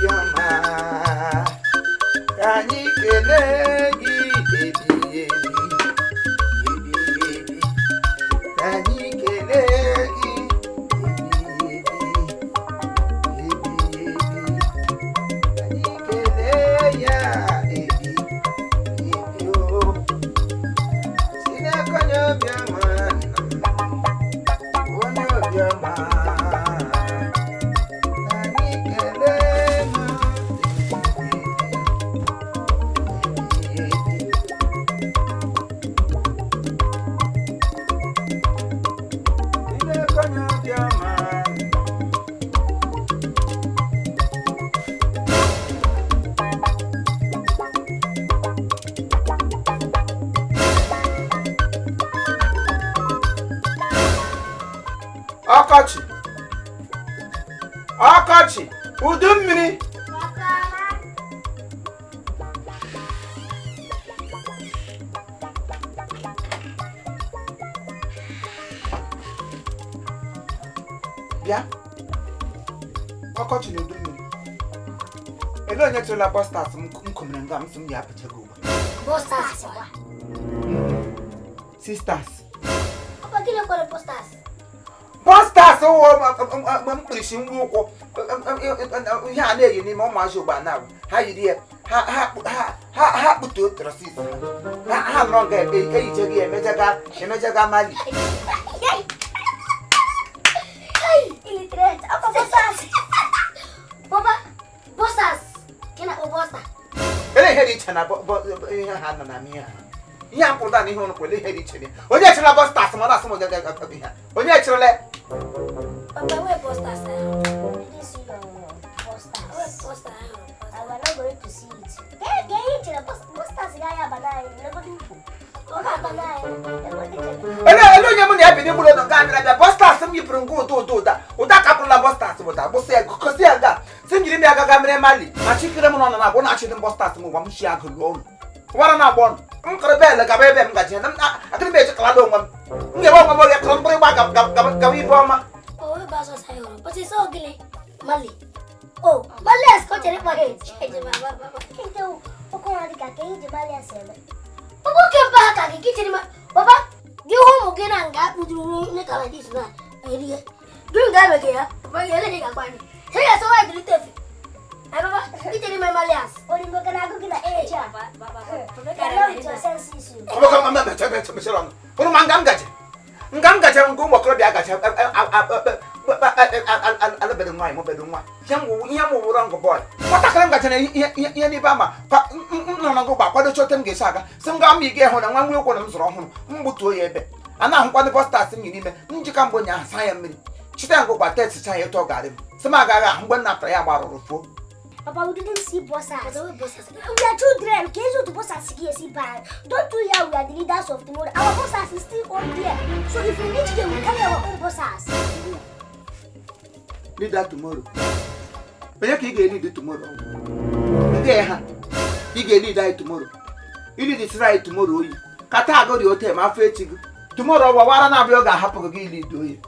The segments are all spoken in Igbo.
obiọma ka anyị kelee gị ebighị ebi ka anyị kelee gị ebighị ebi ka anyị kelee ya ebighị ebi o si n'aka onye obiọma onye obiọma ọkọchị ọkọchị udu mmiri bịa ọkọchị na udu mmiri ele onye tụrụla bọstas m kụmere nga m sị m ya apụchago ugbu Bostas. sisters Apa gini kalau bostas? bọstas ụwọ mkpirisi nri ụkwụ ihe a na-eyi n'ime ụmụazị ugbu a na ha yiri ya ha kputuo trosis ha nọrọ nga eyijeghị ya emejaga mali Illiterate. Apa bostas? Papa, bostas. Kena apa bostas? ele ihe dị iche na ihe ha nọ na ihe ha ihe a pụrụ na ihe ụnụ kwele ihe dị iche onye echirila bọstas ma ọ na-asị m ihe onye echirila Papa, where bostas? This is bostas. Where bostas? We are not going to see it. Get it. Bostas gaya banana. Never do. Oga banana. ele onye mụ na ya bi n'ime ụlọ nke anyị bịa bọstas m yipụrụ ngwa ụda kapụrụla bọstas ụda gbụsị ya gosi ya nga si m jiri m ya gaga mere mali ma chikere m n'ọnụ na-abụ na-achịdị bọstas m gwa m shi agụ lụọ ọnụ ụwara na-agba ọnụ m kọrọ bel gaba ebe m gaji akịrị m echekalala onwe m ga-ebe onwe m oge kọrọ mkpụrụ ịgba gaba ibe ọma Oh, we pass us high. But it's all gilly. Mali. Oh, Mali has got it for it. Can't do. Papa, came back at the kitchen. Papa, you home again and got with you like this. Doing that again. But you're letting a bunny. Say, I saw I did it. I remember eating my Malias. Or you can go to the age. ngam gacha ngụ ụmụ okorobịa gacha alụbeghị nwaanyị mụbeghị nwa ihe m wụrụ ngụ bọị nwatakịrị m gachara ihe n'ibe ama nọ na ngụ gba kwado chote m ga-esi aga si m gaa ma ị ga-ehụ na nwa nwa ụkwụ na m zụrụ ọhụrụ m gbutuo ya ebe a na-ahụkwadị bọstas m yi n'ime njika mgbe ụnyaahụ saa ya mmiri chite ya ngụ gba teticha ya etu ọ garị m si m agaghị ahụ mgbe m napụtara ya gbarụrụ fuo Papa, we didn't see bosses. We are children. Can't you bosses see bad? Don't you hear we are the leaders of tomorrow? Our bosses is still on there. So if we reach them, we carry our own bosses. Leader tomorrow. Onye ka ị ga-lead tomorrow? Ndị ha ị ga-lead anyị tomorrow. You lead Israel tomorrow oyi. Ka taa agụ dị ote ma afọ echi gị. Tomorrow ọwara na-abịa ọ ga-ahapụ gị lead oyi.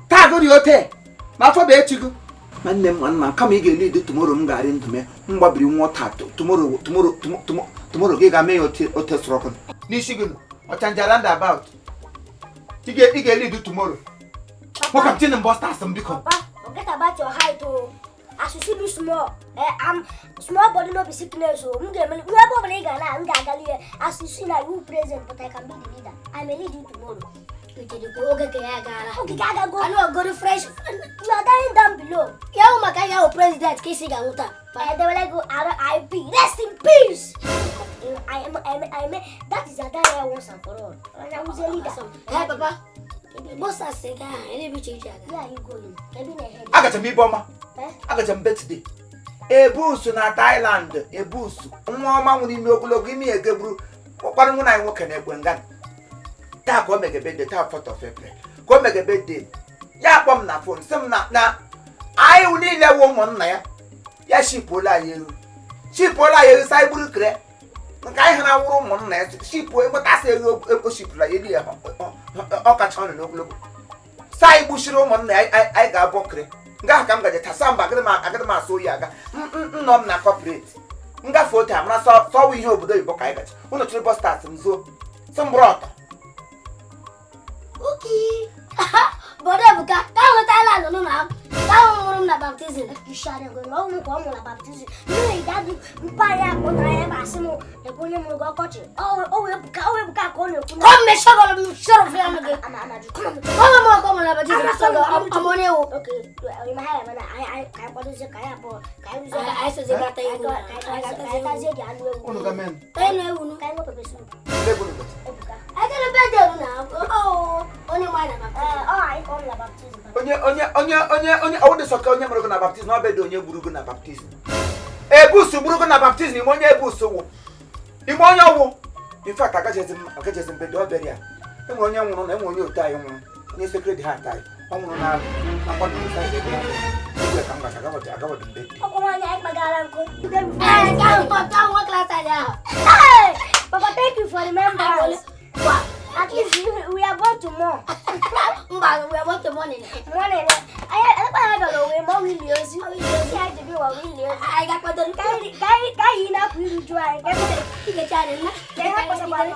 Taa agụ dị ote ma afọ bụ echi gị. Nwanne m nwanna kama ị ga-lead tomorrow m ga-arị ndụ m mgbabiri nwa taa tomorrow gị ga-mee ya ote sụrụ ọkụ n'isi gị ọchanjara ndị about ị ga-lead tomorrow. Welcome to the bostas and become. Papa, forget about your height. As you see me small, I'm small body no be sickness. So I'm gonna as you see now you present, but I can be the leader. I may lead you tomorrow. Okay, Gaga, go. I know go to fresh. You are dying down below. Yeah, my guy, president, kissing Gamuta. But they will like go RIP. Rest in peace. I am. That is a die once and for all. And I was a leader. Hey, Papa. Boss, I say, I never change that. Yeah, you going. I got a me bomber. I got a birthday. A boost na Thailand. A boost. Mama will give me a gabru. What when I walk in a Gwengan. Ta go make a bed the top of April. Go make a bed day. Ya bomb na phone. Some not now. I will need a woman there. Ya she pulla you. She pulla you, Cyber Cre. I have a woman there. She pull what I say, ship like Idia. Okachon look. Sai bush roman, I got bokre. Nga ka m gaje tasamba agada m asụ oyi aga. Nnọ m na corporate. Ngafe otu a mara sọwa ihe obodo Igbo ka anyị gaje. Unu chụrụ bọs start m zuo. Sọ mbụrụ ọtọ. Okay. Bode buka, ka ho Thailand no na. Ka ho na baptism. You share go lo mu ko mu na baptism. No e dadu mpa ya ko na ya ba simu. E ko nye mu go kochi. O we buka ko ne ku. Come me shogo mu shoro fi am ge. Ama ju. Come mo na baptism so go amone o. Okay. You ma ha na I ko do se ka ya bo. Ka yu se I se ga ta yu. Ka ta ze di anu ewu. Unu ga men. Ta enu ewu nu. Ka ngo pe su. Le bulu. I get a bed now. Oh, only one about I call the baptism. Onye awude soka onye mụrụ na baptism na obedo onye gburu na baptism. Ebusu gburu na baptism ime onye ebusu wu. Ime onye wu. In fact agajezi mbedo obere ya. Enwe onye nwụrụ na enwe onye otu anyị nwụrụ. Onye secret heart anyị. Ọ nwụrụ na akwado inside the ground. Igwe ka m gacha agawado mbedo. Ọkụ nwanyị anyị kpagara nkụ. Ka nwa class anyị ahụ. Hey! Papa, thank you for remembrance. Wow. At least we are born to more. We are born to money. Money. I don't know where more will use you. I to do what we use. I got what the guy in up will dry. Get a channel. I put on one.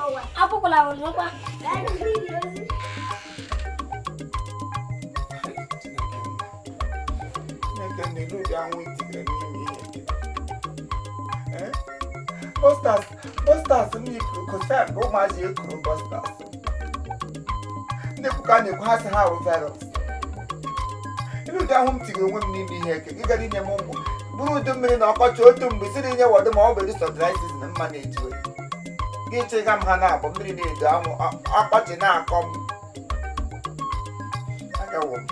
Bostas ni confirm go mazi ekuru bostas. Ndekuka ne kwa sa ha virus. Ilu da hum tigre onwe m n'ime ihe eke. Giga dị nye m ụmụ. Buru udu mmiri na ọkọchị otu mgbe siri nye wọdụ ma ọ bụ so dry season na mma na-ejiwe. Gị chega m ha na-abụ mmiri na-edo anwụ ọkọchị na-akọ m. Agawo m.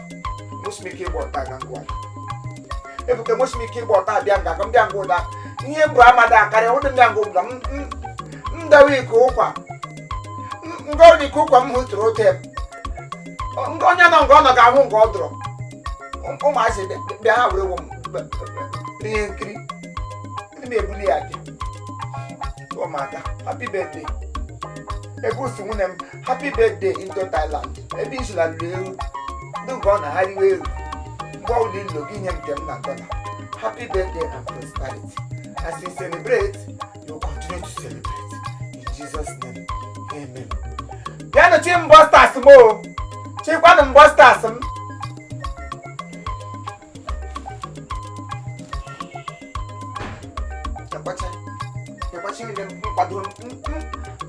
Moshimike ịgba ọta aga ngwa. Ebuke moshimike ịgba ọta abịa nga ka m bịa ngwa ụda. Ihe mbụ amada akarị ụdị ndị ngwa ụda ndawe iko ụkwa. Ngọrọ iko ụkwa m hụtụrụ ote m. Onye nọ nga ọ nọ ga-ahụ nga ọ dụrụ. Ụmụazị bịa ha were ihe nkiri. Ndị m ebuli ya gị. Ụmụada, happy birthday. Ebusi nwunye m, happy birthday into Thailand. Ebe isula lụrụ eru. Ndị nke ọ na-harịwa eru. Mgbe ọbụla ilo gị nye nke m na dọla. Happy birthday and prosperity. As you celebrate, you continue to celebrate. In Jesus' name, amen. Piano team busters mo. Chikwa ng busters. Yapachi ni mpaduro.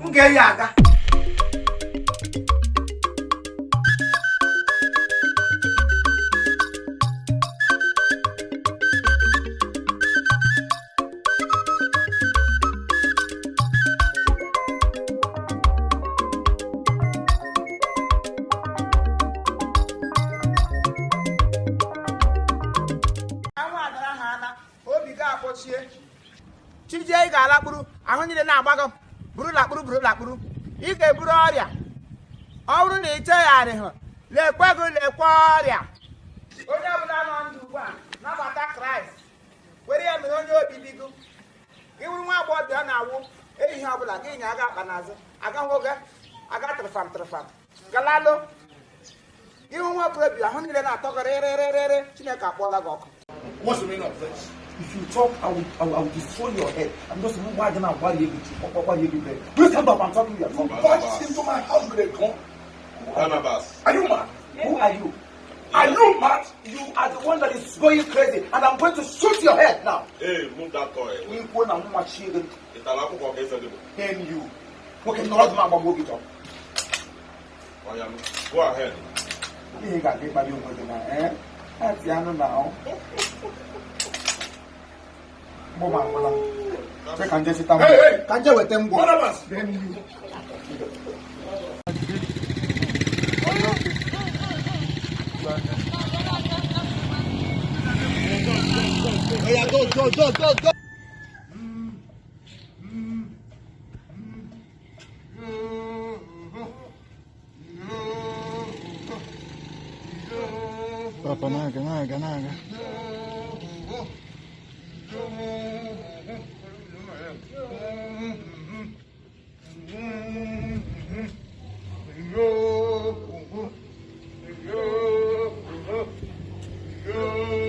Ngeri aga. Chije ị ga-alakpuru ahụ niile na-agbago buru lakpuru ị ga-eburu ọrịa ọ bụrụ na ị chegharị hụ lekwe ọrịa onye ọbụla nọ ndụ ugbu a nabata Kraịst were ya mere onye obibi gị ịwụrụ nwa agbọghọbịa na-awụ ehihie ọbụla gị nya aga akpa n'azụ aga nwoge aga tịrịfam galalụ ịhụ nwa okorobịa ahụ niile na-atọgọ rịrịrịrị Chineke akpọọla gị ọkụ. What's the meaning of this? If you talk, I will destroy your head. I'm just why you there. You stand up and talk to me. Punch into my house with a gun. Are you mad? Who are you? Are you mad? You are the one that is going crazy, and I'm going to shoot your head now. Hey, move that toy. Then you. Okay, not move it up. Go ahead. You got to get my young man, That's the answer now. Hey! Can't you with them go? Then you. Hey, go. Papa, naga. Yo.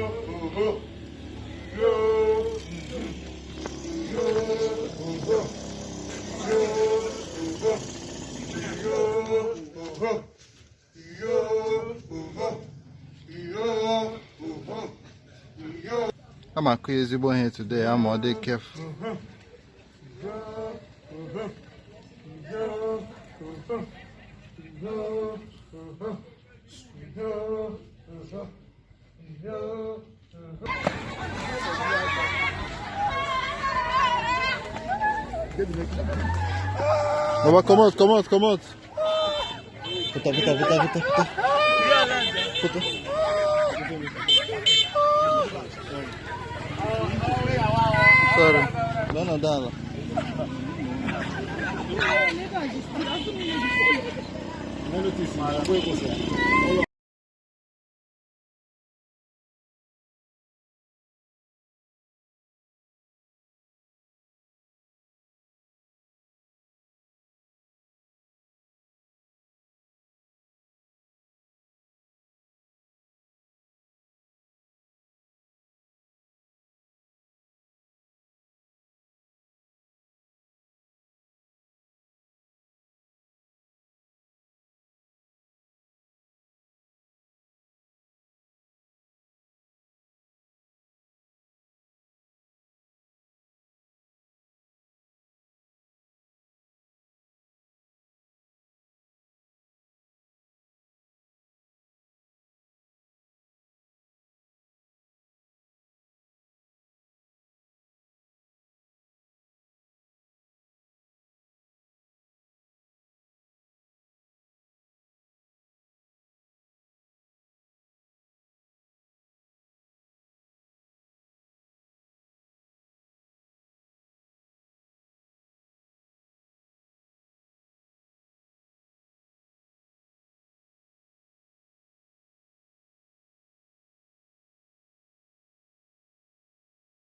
I'm a crazy boy here today. I'm all day careful. Baba, come out. Puta. Sorry. No, dala. No notice, ma,